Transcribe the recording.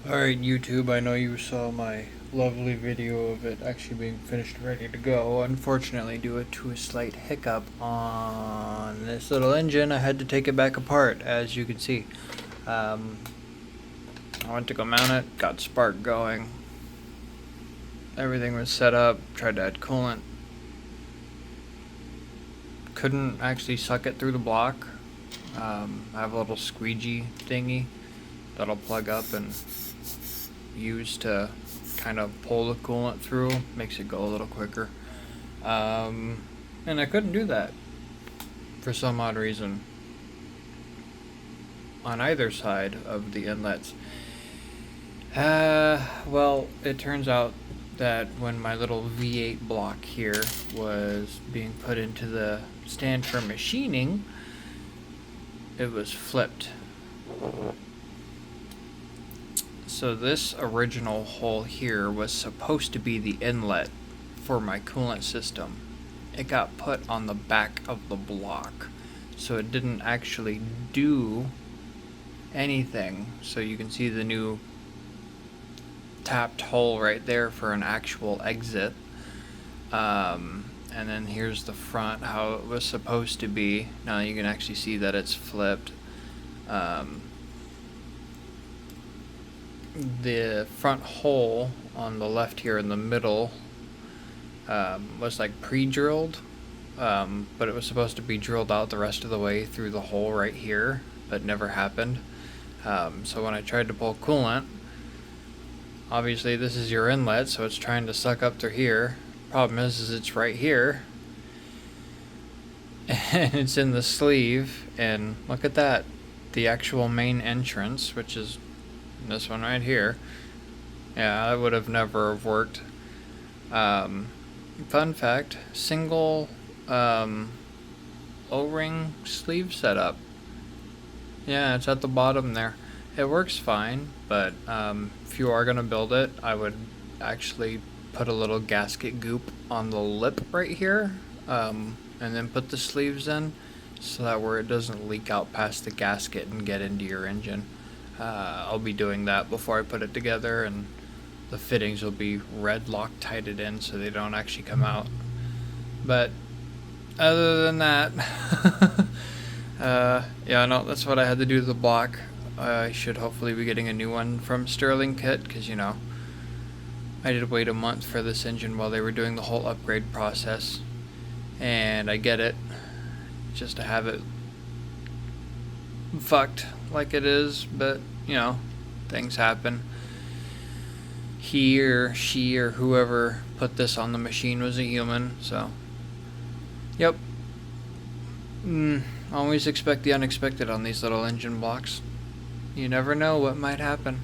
Alright YouTube, I know you saw my lovely video of it actually being finished ready to go. Unfortunately, due to a slight hiccup on this little engine, I had to take it back apart, as you can see. I went to go mount it, got spark going. Everything was set up, tried to add coolant. Couldn't actually suck it through the block. I have a little squeegee thingy that'll plug up and use to kind of pull the coolant through, makes it go a little quicker. And I couldn't do that for some odd reason on either side of the inlets. Well, it turns out that when my little V8 block here was being put into the stand for machining, it was flipped. So this original hole here was supposed to be the inlet for my coolant system. It got put on the back of the block, so it didn't actually do anything. So you can see the new tapped hole right there for an actual exit. And then here's the front, how it was supposed to be. Now you can actually see that it's flipped. The front hole on the left here in the middle was like pre-drilled, but it was supposed to be drilled out the rest of the way through the hole right here, but never happened. So when I tried to pull coolant, obviously this is your inlet, so it's trying to suck up through here. Problem is it's right here, and it's in the sleeve, and look at that. The actual main entrance, which is this one right here. Yeah, that would have never have worked. Fun fact, single O-ring sleeve setup. Yeah, it's at the bottom there. It works fine, but if you are going to build it, I would actually put a little gasket goop on the lip right here, and then put the sleeves in, so that where it doesn't leak out past the gasket and get into your engine. I'll be doing that before I put it together, and the fittings will be red Loctited in so they don't actually come out. But other than that, yeah, no, that's what I had to do to the block. I should hopefully be getting a new one from Sterling Kit, because, you know, I did wait a month for this engine while they were doing the whole upgrade process, and I get it, just to have it fucked like it is, but, you know, things happen. He or she or whoever put this on the machine was a human, so, yep. Always expect the unexpected on these little engine blocks. You never know what might happen.